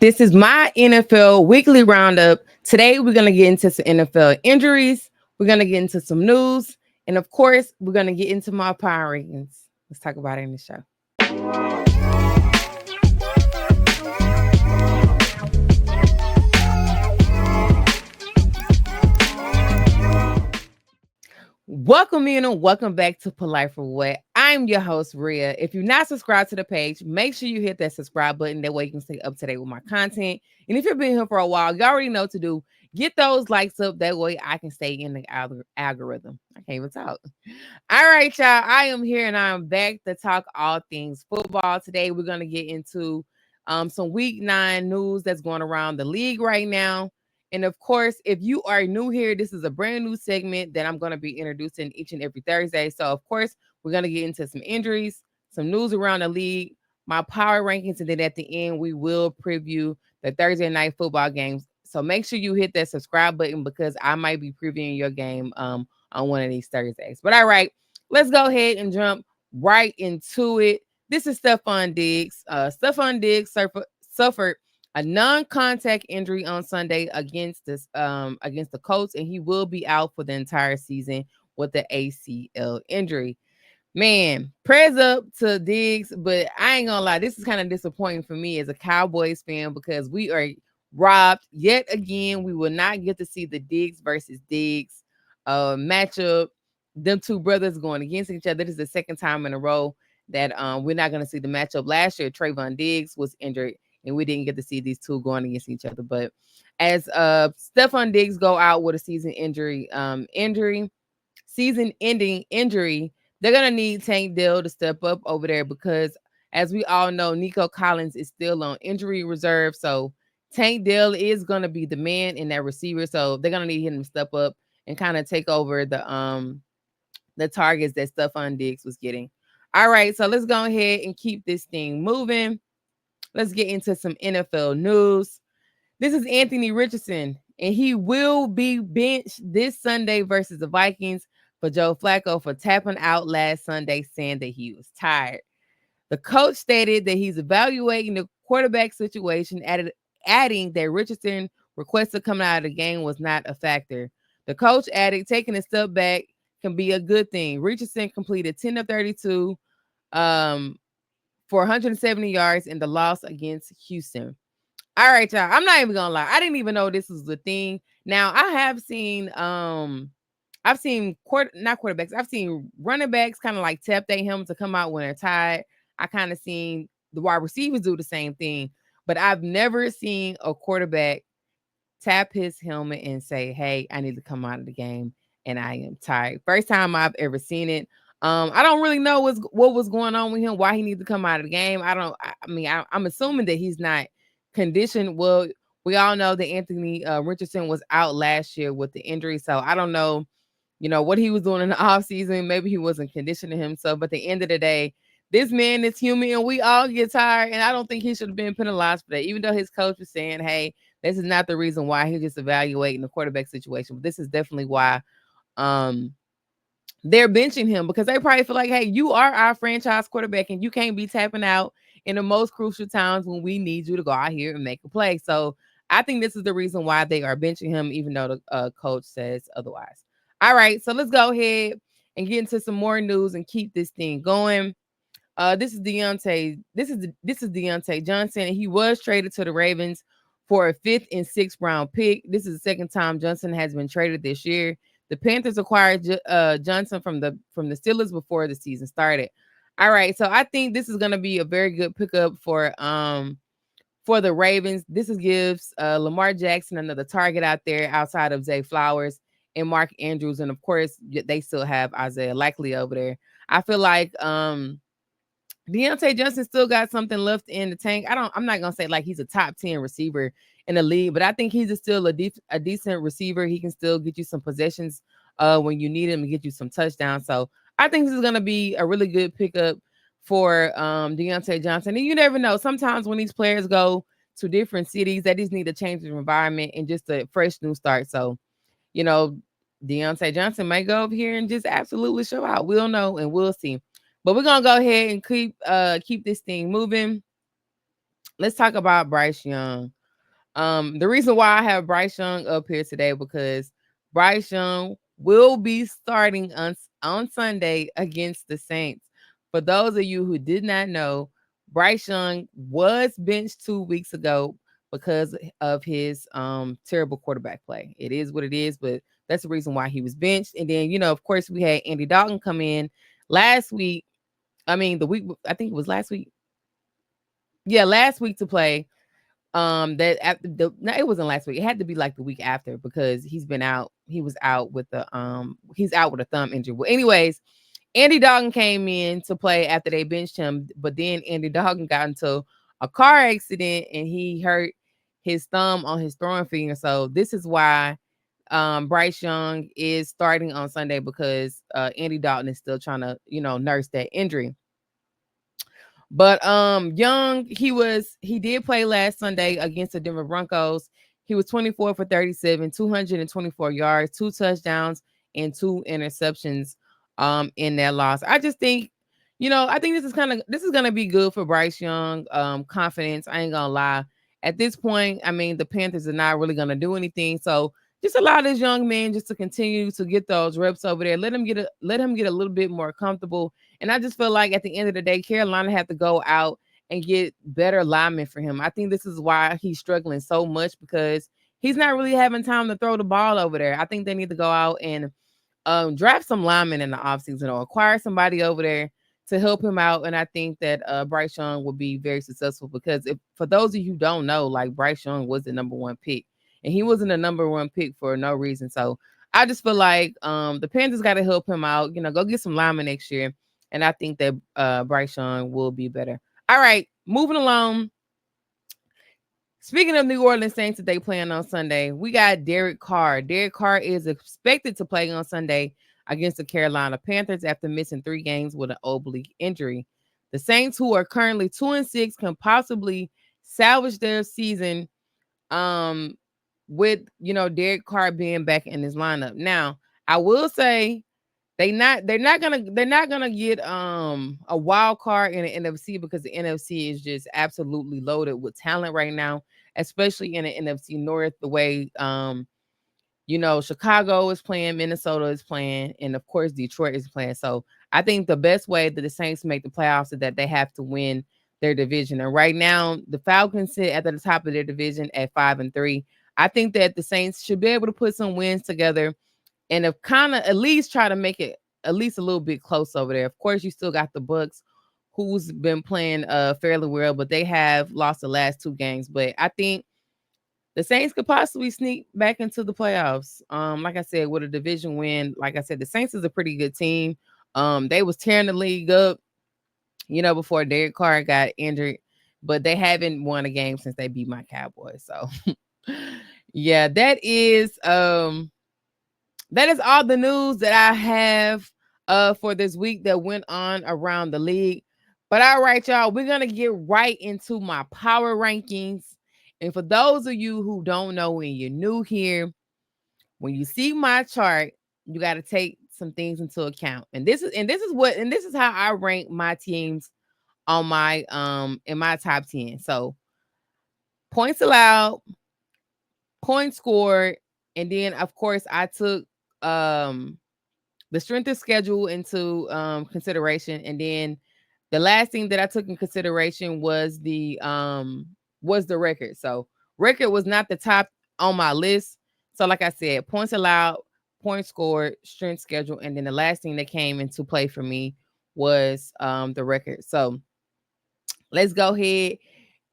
This is my NFL weekly roundup. Today, we're going to get into some NFL injuries. We're going to get into some news. And of course, we're going to get into my power rankings. Let's talk about it in the show. Welcome in and welcome back to Polite for What. I'm your host, Rhea. If you're not subscribed to the page, make sure you hit that subscribe button. That way you can stay up to date with my content. And if you've been here for a while, you already know what to do. Get those likes up. That way I can stay in the algorithm. I can't even talk. All right, y'all. I am here and I am back to talk all things football. Today we're going to get into some week 9 news that's going around the league right now. And of course, if you are new here, this is a brand new segment that I'm going to be introducing each and every Thursday. So, of course, we're going to get into some injuries, some news around the league, my power rankings, and then at the end, we will preview the Thursday night football games. So make sure you hit that subscribe button because I might be previewing your game on one of these Thursdays. But all right, let's go ahead and jump right into it. This is Stephon Diggs. Stephon Diggs suffered a non-contact injury on Sunday against the Colts, and he will be out for the entire season with the ACL injury. Man, prayers up to Diggs, but I ain't gonna lie, this is kind of disappointing for me as a Cowboys fan because we are robbed yet again. We will not get to see the Diggs versus Diggs matchup. Them two brothers going against each other. This is the second time in a row that we're not going to see the matchup. Last year, Trayvon Diggs was injured and we didn't get to see these two going against each other. But as Stephon Diggs go out with a season-ending injury, they're gonna need Tank Dell to step up over there because, as we all know, Nico Collins is still on injury reserve. So Tank Dell is gonna be the man in that receiver. So they're gonna need him to step up and kind of take over the targets that Stephon Diggs was getting. All right, so let's go ahead and keep this thing moving. Let's get into some NFL news. This is Anthony Richardson, and he will be benched this Sunday versus the Vikings for Joe Flacco for tapping out last Sunday, saying that he was tired. The coach stated that he's evaluating the quarterback situation, adding that Richardson requested coming out of the game was not a factor. The coach added, taking a step back can be a good thing. Richardson completed 10 of 32 for 170 yards in the loss against Houston. All right, y'all. I'm not even gonna lie. I didn't even know this was the thing. Now I have seen I've seen not quarterbacks, I've seen running backs kind of like tap their helmet to come out when they're tired. I kind of seen the wide receivers do the same thing, but I've never seen a quarterback tap his helmet and say, "Hey, I need to come out of the game and I am tired." First time I've ever seen it. I don't really know what was going on with him, why he needed to come out of the game. I'm assuming that he's not conditioned. Well, we all know that Anthony Richardson was out last year with the injury, so I don't know, what he was doing in the offseason. Maybe he wasn't conditioning himself, but at the end of the day, this man is human and we all get tired, and I don't think he should have been penalized for that, even though his coach was saying, hey, this is not the reason why. He's just evaluating the quarterback situation, but this is definitely why they're benching him, because they probably feel like, hey, you are our franchise quarterback and you can't be tapping out in the most crucial times when we need you to go out here and make a play. So I think this is the reason why they are benching him, even though the coach says otherwise. All right, so let's go ahead and get into some more news and keep this thing going. This is Deontay Johnson, and he was traded to the Ravens for a 5th and 6th round pick. This is the second time Johnson has been traded this year. The Panthers acquired Johnson from the Steelers before the season started. All right, so I think this is going to be a very good pickup for the Ravens. Gives Lamar Jackson another target out there outside of Zay Flowers and Mark Andrews, and of course they still have Isaiah Likely over there. I feel like Deontay Johnson still got something left in the tank. I'm not gonna say like he's a top 10 receiver in the league, but I think he's still a decent receiver. He can still get you some possessions when you need him and get you some touchdowns. So I think this is gonna be a really good pickup for Deontay Johnson. And you never know. Sometimes when these players go to different cities, they just need to change their environment and just a fresh new start. So, Deontay Johnson might go over here and just absolutely show out. We'll know and we'll see. But we're gonna go ahead and keep this thing moving. let's talk about Bryce Young. The reason why I have Bryce Young up here today because Bryce Young will be starting on Sunday against the Saints. For those of you who did not know, Bryce Young was benched 2 weeks ago because of his terrible quarterback play. It is what it is, but that's the reason why he was benched. And then, of course, we had Andy Dalton come in last week. I mean, the week, I think it was last week. Yeah, last week to play. That after the no, it wasn't last week. It had to be like the week after because he's been out. He was out with he's out with a thumb injury. Well, anyways, Andy Dalton came in to play after they benched him, but then Andy Dalton got into a car accident and he hurt his thumb on his throwing finger. So this is why Bryce Young is starting on Sunday because Andy Dalton is still trying to, nurse that injury. But Young, he did play last Sunday against the Denver Broncos. He was 24 for 37, 224 yards, 2 touchdowns, and 2 interceptions in that loss. I just think, I think this is gonna be good for Bryce Young. Confidence. I ain't gonna lie. At this point, I mean, the Panthers are not really gonna do anything. So just allow this young man just to continue to get those reps over there. Let him get a little bit more comfortable. And I just feel like at the end of the day, Carolina had to go out and get better linemen for him. I think this is why he's struggling so much because he's not really having time to throw the ball over there. I think they need to go out and draft some linemen in the offseason or acquire somebody over there to help him out. And I think that Bryce Young will be very successful because if for those of you who don't know, like Bryce Young was the number one pick. And he wasn't a number one pick for no reason. So I just feel like the Panthers got to help him out. Go get some linemen next year. And I think that Bryce Young will be better. All right, moving along. Speaking of New Orleans Saints that they playing on Sunday, we got Derek Carr. Derek Carr is expected to play on Sunday against the Carolina Panthers after missing 3 games with an oblique injury. The Saints, who are currently 2-6, can possibly salvage their season with Derek Carr being back in his lineup. Now, I will say they're not gonna get a wild card in the NFC because the NFC is just absolutely loaded with talent right now, especially in the NFC North, the way Chicago is playing, Minnesota is playing, and of course Detroit is playing. So I think the best way that the Saints make the playoffs is that they have to win their division. And right now, the Falcons sit at the top of their division at 5-3. I think that the Saints should be able to put some wins together and have kind of at least try to make it at least a little bit close over there. Of course, you still got the Bucks, who's been playing fairly well, but they have lost the last 2 games. But I think the Saints could possibly sneak back into the playoffs. Like I said, with a division win, like I said, the Saints is a pretty good team. They was tearing the league up, before Derek Carr got injured, but they haven't won a game since they beat my Cowboys. So yeah, that is all the news that I have for this week that went on around the league. But all right, y'all, we're going to get right into my power rankings. And for those of you who don't know, when you're new here, when you see my chart, you got to take some things into account. And this is how I rank my teams on my in my top 10. So points allowed, points scored, and then of course I took the strength of schedule into consideration, and then the last thing that I took in consideration was the record. So record was not the top on my list. So like I said, points allowed, points scored, strength schedule, and then the last thing that came into play for me was the record. So let's go ahead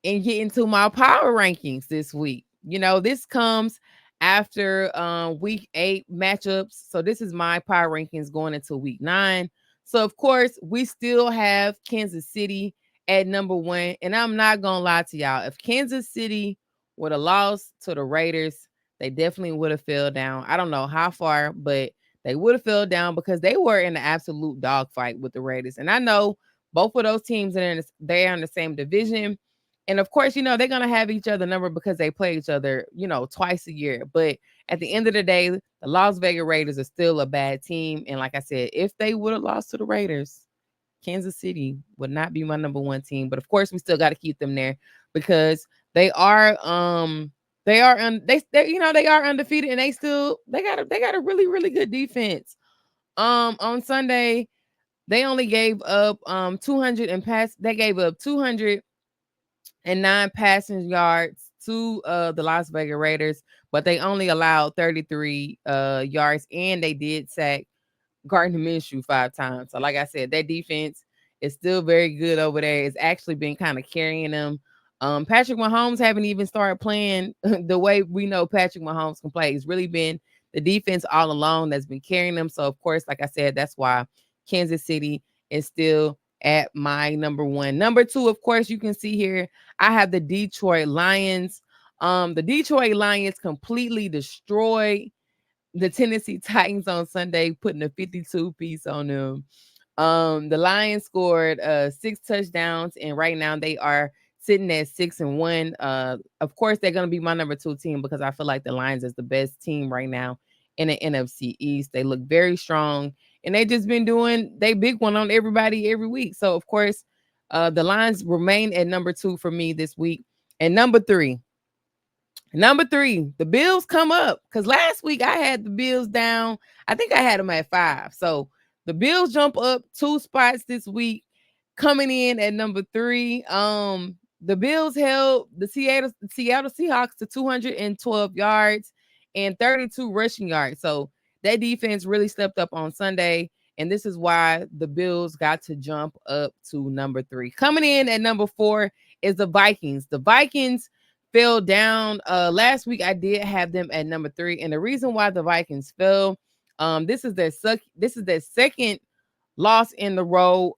and get into my power rankings this week. This comes after week 8 matchups. So this is my power rankings going into week 9. So of course, we still have Kansas City at number 1. And I'm not gonna lie to y'all. If Kansas City would have lost to the Raiders, they definitely would have fell down. I don't know how far, but they would have fell down because they were in an absolute dogfight with the Raiders. And I know both of those teams they're in the same division. And of course, they're going to have each other number because they play each other, twice a year. But at the end of the day, the Las Vegas Raiders are still a bad team. And like I said, if they would have lost to the Raiders, Kansas City would not be my number 1 team. But of course, we still got to keep them there. because they are they they are undefeated, and they got a really really good defense. On Sunday they only gave up 200 and pass they gave up 209 passing yards to the Las Vegas Raiders, but they only allowed 33 yards, and they did sack Gardner Minshew 5 times. So, like I said, that defense is still very good over there. It's actually been kind of carrying them. Patrick Mahomes haven't even started playing the way we know Patrick Mahomes can play. It's really been the defense all along that's been carrying them. So, of course, like I said, that's why Kansas City is still at my number one. Number two, of course, you can see here, I have the Detroit Lions. The Detroit Lions completely destroyed the Tennessee Titans on Sunday, putting a 52 piece on them. The Lions scored 6 touchdowns, and right now they are sitting at 6-1. Of course, they're gonna be my number two team because I feel like the Lions is the best team right now in the NFC East. They look very strong, and they just been doing they big one on everybody every week. So of course, the Lions remain at number two for me this week. And number three, the Bills come up because last week I had the Bills down. I think I had them at 5. So the Bills jump up 2 spots this week, coming in at number 3. The Bills held the Seattle Seahawks to 212 yards and 32 rushing yards. So that defense really stepped up on Sunday, and this is why the Bills got to jump up to number 3. Coming in at number 4 is the Vikings. The Vikings fell down. Last week I did have them at number 3, and the reason why the Vikings fell, this is their second loss in the row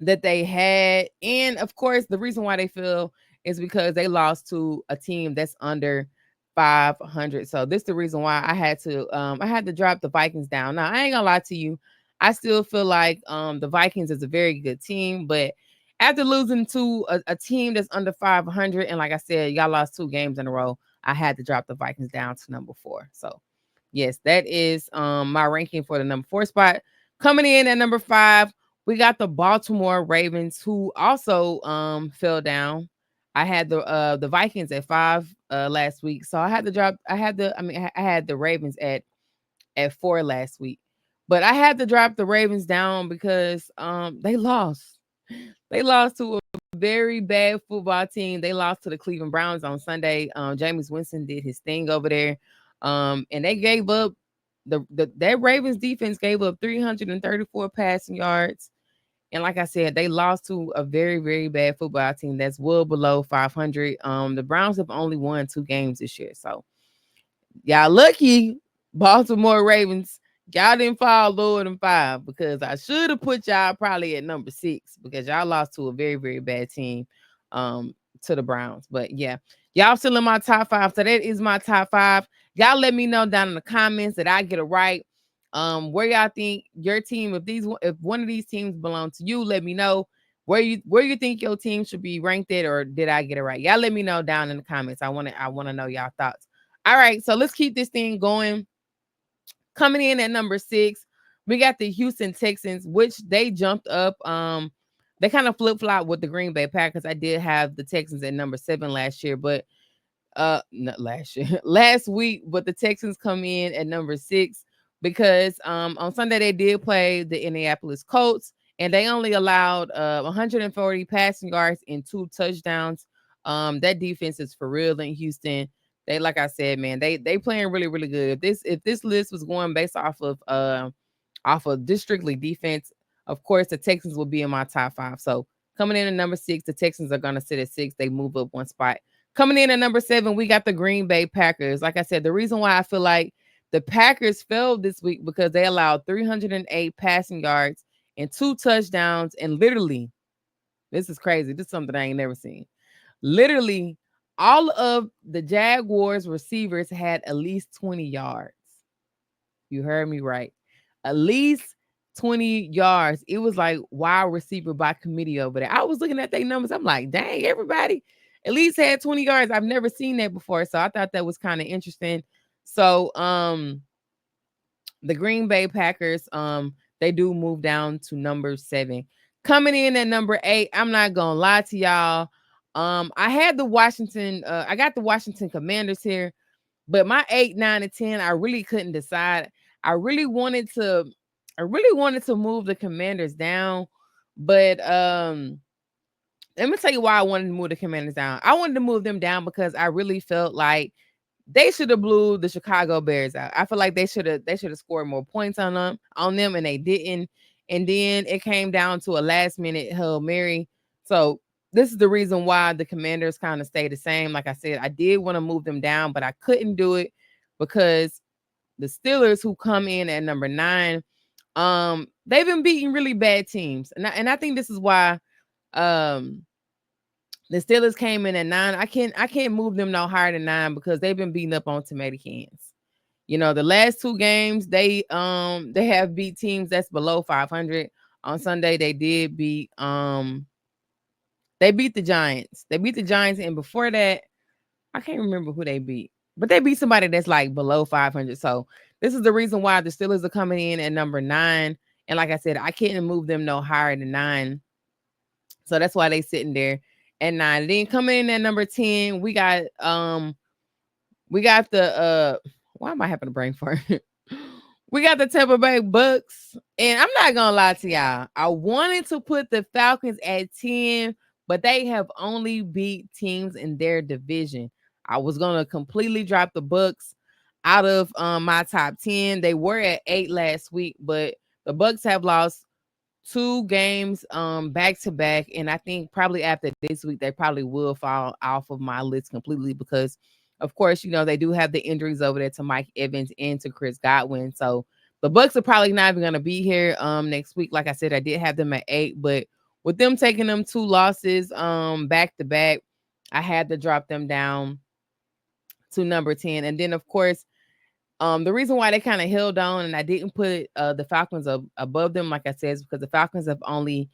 that they had, and of course the reason why they fell is because they lost to a team that's under 500. So this is the reason why I had to drop the Vikings down. Now I ain't gonna lie to you, I still feel like the Vikings is a very good team, but after losing to a team that's under 500, and like I said, y'all lost 2 games in a row, I had to drop the Vikings down to number 4. So yes, that is my ranking for the number 4 spot. Coming in at number 5, we got the Baltimore Ravens, who also fell down. I had the Vikings at 5 last week, so I had to drop. I had the Ravens at 4 last week, but I had to drop the Ravens down because they lost. They lost to a very bad football team. They lost to the Cleveland Browns on Sunday. Jameis Winston did his thing over there, and they gave up that Ravens defense gave up 334 passing yards. And like I said, they lost to a very, very bad football team that's well below 500. The Browns have only won 2 games this year. So y'all lucky, Baltimore Ravens. Y'all didn't fall lower than 5 because I should have put y'all probably at number 6 because y'all lost to a very, very bad team to the Browns. But yeah, y'all still in my top 5. So that is my top 5. Y'all let me know down in the comments that I get it right. Where y'all think your team, if one of these teams belong to you, let me know where you think your team should be ranked at, or did I get it right? Y'all let me know down in the comments. I want to know y'all thoughts. All right, so let's keep this thing going. Coming in at number 6, we got the Houston Texans, which they jumped up. They kind of flip-flop with the Green Bay Packers. I did have the Texans at number 7 last year, but not last year, last week, but the Texans come in at number 6 because on Sunday they did play the Indianapolis Colts, and they only allowed 140 passing yards and 2 touchdowns. That defense is for real in Houston. They, like I said, man, they playing really, really good. If this list was going based off of this strictly defense, of course the Texans will be in my top 5. So coming in at number 6, the Texans are gonna sit at 6. They move up 1 spot. Coming in at number 7, we got the Green Bay Packers. Like I said, the reason why I feel like the Packers fell this week because they allowed 308 passing yards and 2 touchdowns, and literally, this is crazy. This is something I ain't never seen. Literally, all of the Jaguars receivers had at least 20 yards. You heard me right. At least 20 yards. It was like wide receiver by committee over there. I was looking at their numbers. I'm like, dang, everybody at least had 20 yards. I've never seen that before. So I thought that was kind of interesting. So the Green Bay Packers, they do move down to number 7. Coming in at number 8, I'm not gonna lie to y'all. I had the Washington, I got the Washington Commanders here, but my 8, 9, and 10, I really couldn't decide. I really wanted to, I really wanted to move the Commanders down, but let me tell you why I wanted to move the Commanders down. I wanted to move them down because I really felt like they should have blew the Chicago Bears out. I feel like they should have scored more points on them, and they didn't. And then it came down to a last minute Hail Mary. So this is the reason why the Commanders kind of stay the same. Like I said, I did want to move them down, but I couldn't do it because the Steelers, who come in at number 9, they've been beating really bad teams, and I think this is why um the Steelers came in at 9. I can't move them no higher than 9 because they've been beating up on tomato cans. You know, the last 2 games they have beat teams that's below 500. On Sunday they beat the Giants. They beat the Giants, and before that, I can't remember who they beat. But they beat somebody that's like below 500. So this is the reason why the Steelers are coming in at number 9. And like I said, I can't move them no higher than 9. So that's why they sitting there at 9. Then coming in at number 10, we got the why am I having a brain fart? We got the Tampa Bay Bucks. And I'm not gonna lie to y'all. I wanted to put the Falcons at 10, but they have only beat teams in their division. I was gonna completely drop the Bucks out of my top 10. They were at 8 last week, but the Bucks have lost 2 games back to back, and I think probably after this week they probably will fall off of my list completely because of course, they do have the injuries over there to Mike Evans and to Chris Godwin. So the Bucks are probably not even going to be here next week. Like I said, I did have them at 8, but with them taking them 2 losses back to back, I had to drop them down to number 10. And then of course, the reason why they kind of held on and I didn't put the Falcons above them, like I said, is because the Falcons have only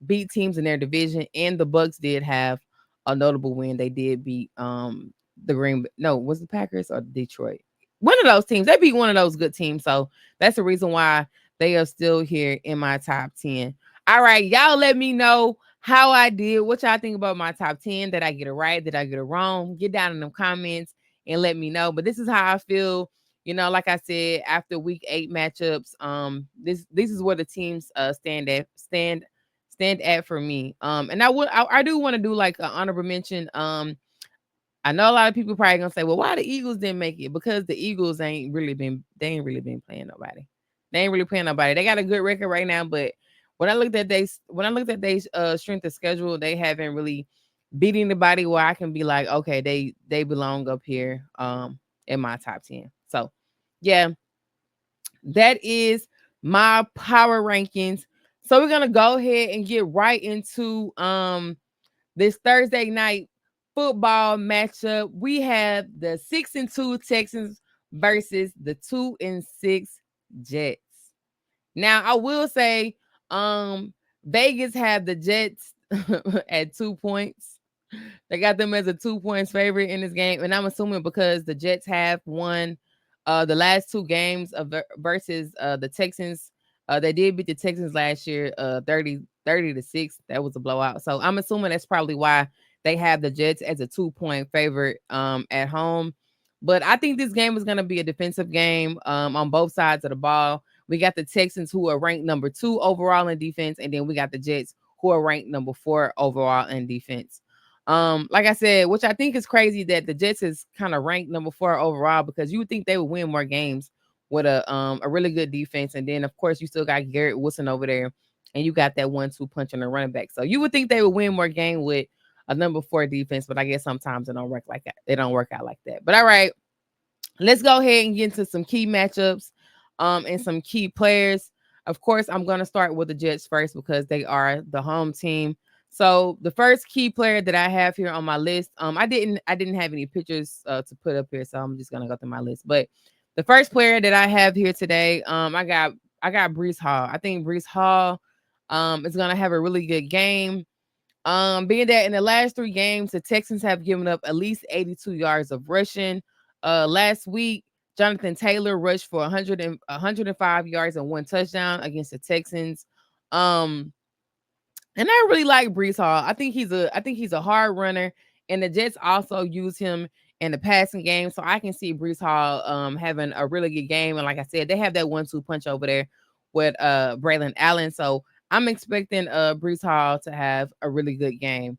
beat teams in their division, and the Bucks did have a notable win. They did beat the was the Packers or Detroit? One of those teams. They beat one of those good teams. So that's the reason why they are still here in my top 10. All right, y'all let me know how I did, what y'all think about my top 10. Did I get it right? Did I get it wrong? Get down in the comments and let me know. But this is how I feel. Like I said, after week 8 matchups, this is where the teams stand at for me. And I do want to do like an honorable mention. I know a lot of people probably gonna say, well, why the Eagles didn't make it? Because the Eagles ain't really been playing nobody. They ain't really playing nobody. They got a good record right now, but when I looked at they strength of schedule, they haven't really beat anybody where I can be like, okay, they belong up here in my top 10. So yeah, that is my power rankings. So we're gonna go ahead and get right into this Thursday night football matchup. We have the 6-2 Texans versus the 2-6 Jets. Now I will say, Vegas had the Jets at 2 points. They got them as a 2 points favorite in this game, and I'm assuming because the Jets have won the last 2 games versus the Texans. They did beat the Texans last year 30-6. That was a blowout. So I'm assuming that's probably why they have the Jets as a 2-point favorite at home. But I think this game is going to be a defensive game on both sides of the ball. We got the Texans, who are ranked number 2 overall in defense, and then we got the Jets, who are ranked number 4 overall in defense. Like I said, which I think is crazy that the Jets is kind of ranked number 4 overall, because you would think they would win more games with a really good defense. And then of course you still got Garrett Wilson over there, and you got that 1-2 punch on the running back. So you would think they would win more game with a number 4 defense, but I guess sometimes it don't work like that. They don't work out like that. But all right, let's go ahead and get into some key matchups and some key players. Of course, I'm going to start with the Jets first because they are the home team. So the first key player that I have here on my list, I didn't have any pictures to put up here, so I'm just gonna go through my list. But the first player that I have here today, I got Breece Hall. I think Breece Hall is gonna have a really good game. Being that in the last 3 games, the Texans have given up at least 82 yards of rushing. Last week, Jonathan Taylor rushed for 105 yards and 1 touchdown against the Texans. And I really like Brees Hall. I think he's a hard runner, and the Jets also use him in the passing game. So I can see Brees Hall having a really good game. And like I said, they have that 1-2 punch over there with Braylon Allen. So I'm expecting Brees Hall to have a really good game.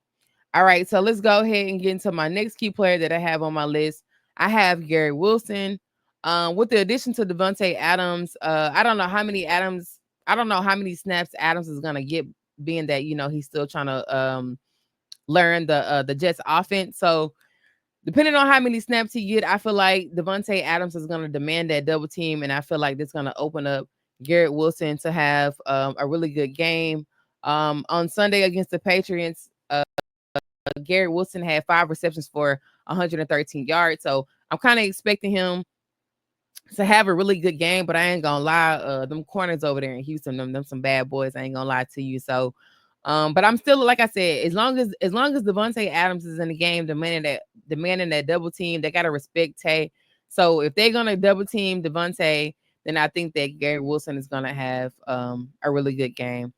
All right, so let's go ahead and get into my next key player that I have on my list. I have Gary Wilson. With the addition to Devontae Adams, I don't know how many snaps Adams is gonna get, being that he's still trying to learn the Jets offense. So depending on how many snaps he get, I feel like Devontae Adams is gonna demand that double team, and I feel like this gonna open up Garrett Wilson to have a really good game. On Sunday against the Patriots, Garrett Wilson had 5 receptions for 113 yards. So I'm kind of expecting him to have a really good game, but I ain't gonna lie, them corners over there in Houston, them some bad boys. I ain't gonna lie to you. So, but I'm still, like I said, as long as Devontae Adams is in the game, demanding that double team, they gotta respect Tay. So if they're gonna double team Devontae, then I think that Gary Wilson is gonna have a really good game.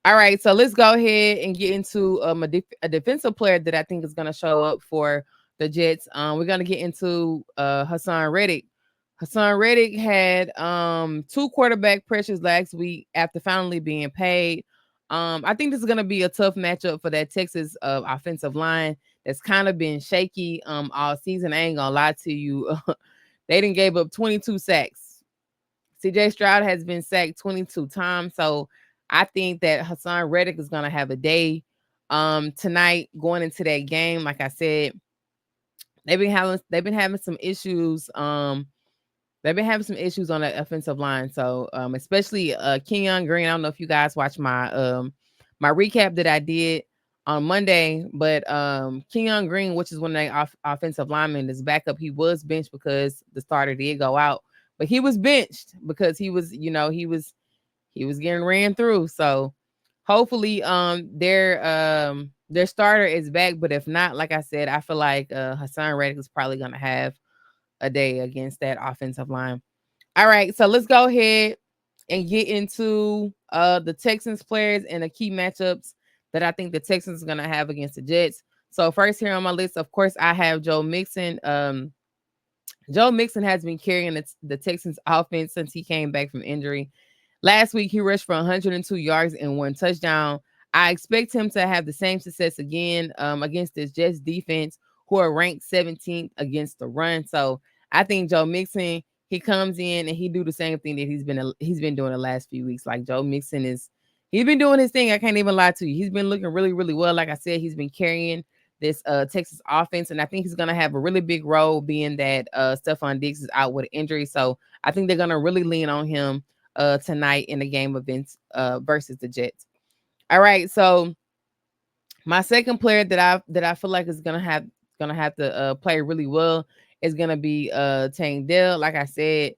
All right, so let's go ahead and get into a defensive player that I think is going to show up for the Jets. We're going to get into Hassan Reddick. Hassan Reddick had 2 quarterback pressures last week after finally being paid. I think this is going to be a tough matchup for that Texas offensive line that's kind of been shaky all season. I ain't gonna lie to you. They didn't gave up 22 sacks. CJ Stroud has been sacked 22 times. So I think that Hassan Reddick is going to have a day tonight going into that game. Like I said, they've been having some issues. They've been having some issues on the offensive line. So especially Kenyon Green. I don't know if you guys watched my recap that I did on Monday, but Kenyon Green, which is one of the offensive linemen, is back up. He was benched because the starter did go out, but he was benched because he was getting ran through. So hopefully their starter is back. But if not, like I said, I feel like Hassan Reddick is probably gonna have a day against that offensive line. All right, so let's go ahead and get into the Texans players and the key matchups that I think the Texans are gonna have against the Jets. So first here on my list, of course, I have Joe Mixon. Joe Mixon has been carrying the Texans offense since he came back from injury. Last week, he rushed for 102 yards and 1 touchdown. I expect him to have the same success again against this Jets defense, who are ranked 17th against the run. So I think Joe Mixon, he comes in and he do the same thing that he's been doing the last few weeks. Like Joe Mixon he's been doing his thing. I can't even lie to you. He's been looking really, really well. Like I said, he's been carrying this Texas offense, and I think he's gonna have a really big role, being that Stephon Diggs is out with an injury. So I think they're gonna really lean on him tonight in the game events versus the Jets. All right, so my second player that I feel like is gonna have to play really well is gonna be Tank Dell. Like I said,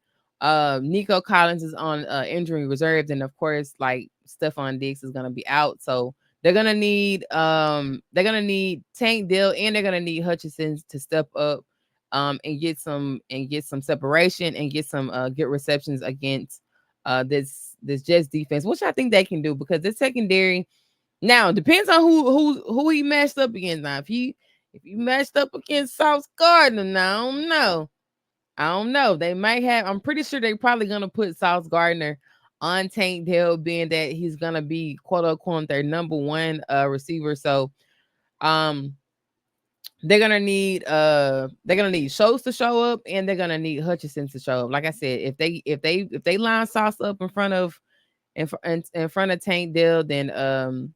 Nico Collins is on injury reserves, and of course, like Stephon Diggs is gonna be out. So they're gonna need Tank Dell, and they're gonna need Hutchinson to step up and get some separation and get some good receptions against this Jets defense, which I think they can do, because the secondary now depends on who he matched up against. Now, if he matched up against Sauce Gardner, now I don't know. I don't know. They might have. I'm pretty sure they probably gonna put Sauce Gardner on Tank Dell, being that he's gonna be quote unquote their number one receiver. So um they're gonna need Schultz to show up, and they're gonna need Hutchinson to show up. Like I said, if they line Sauce up in front of Tank Dell, then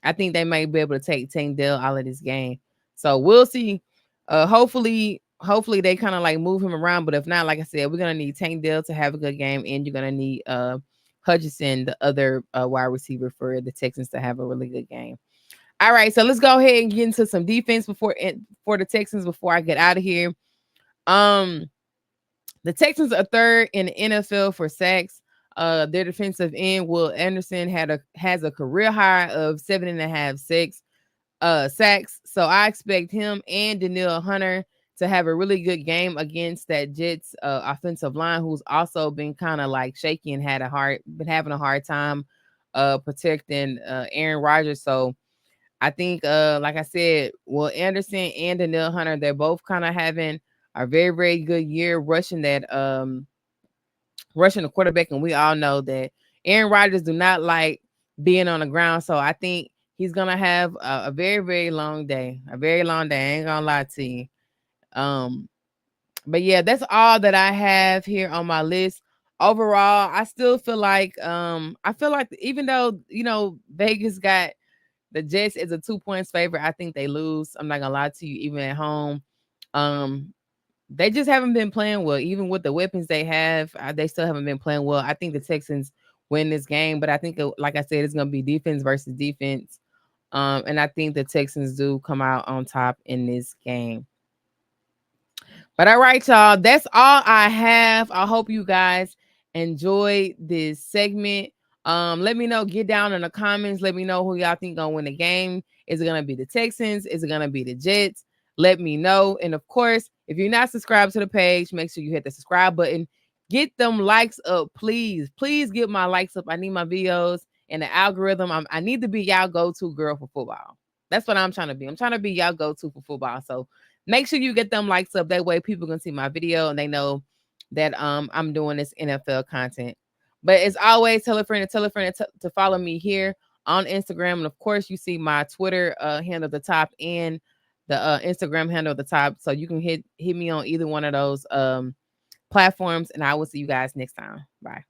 I think they might be able to take Tank Dell out of this game. So we'll see. Hopefully they kind of like move him around. But if not, like I said, we're gonna need Tank Dell to have a good game, and you're gonna need Hutchinson, the other wide receiver for the Texans, to have a really good game. All right, so let's go ahead and get into some defense for the Texans before I get out of here. Um, the Texans are third in the NFL for sacks. Their defensive end, Will Anderson, has a career high of 7.5 sacks. So I expect him and Danielle Hunter to have a really good game against that Jets offensive line, who's also been kind of like shaky and been having a hard time protecting Aaron Rodgers. So I think like I said, Will Anderson and Danielle Hunter, they're both kind of having a very, very good year rushing the quarterback, and we all know that Aaron Rodgers do not like being on the ground. So I think he's gonna have a very, very long day. A very long day. I ain't gonna lie to you. Um, but yeah, that's all that I have here on my list. Overall, I still feel like I feel like even though Vegas got the Jets as a 2 points favorite, I think they lose. I'm not gonna lie to you, even at home. Um, they just haven't been playing well, even with the weapons they have. They still haven't been playing well. I think the Texans win this game, but I think, like I said, it's gonna be defense versus defense. And I think the Texans do come out on top in this game. But all right, y'all, that's all I have. I hope you guys enjoyed this segment. Let me know, get down in the comments. Let me know who y'all think gonna win the game. Is it gonna be the Texans? Is it gonna be the Jets? Let me know. And of course, if you're not subscribed to the page, make sure you hit the subscribe button. Get them likes up, please. Please get my likes up. I need my videos and the algorithm. I need to be y'all go-to girl for football. That's what I'm trying to be. I'm trying to be y'all go-to for football. So make sure you get them likes up. That way people can see my video and they know that I'm doing this NFL content. But as always, tell a friend to follow me here on Instagram. And of course, you see my Twitter handle at the top and the Instagram handle at the top. So you can hit me on either one of those platforms. And I will see you guys next time. Bye.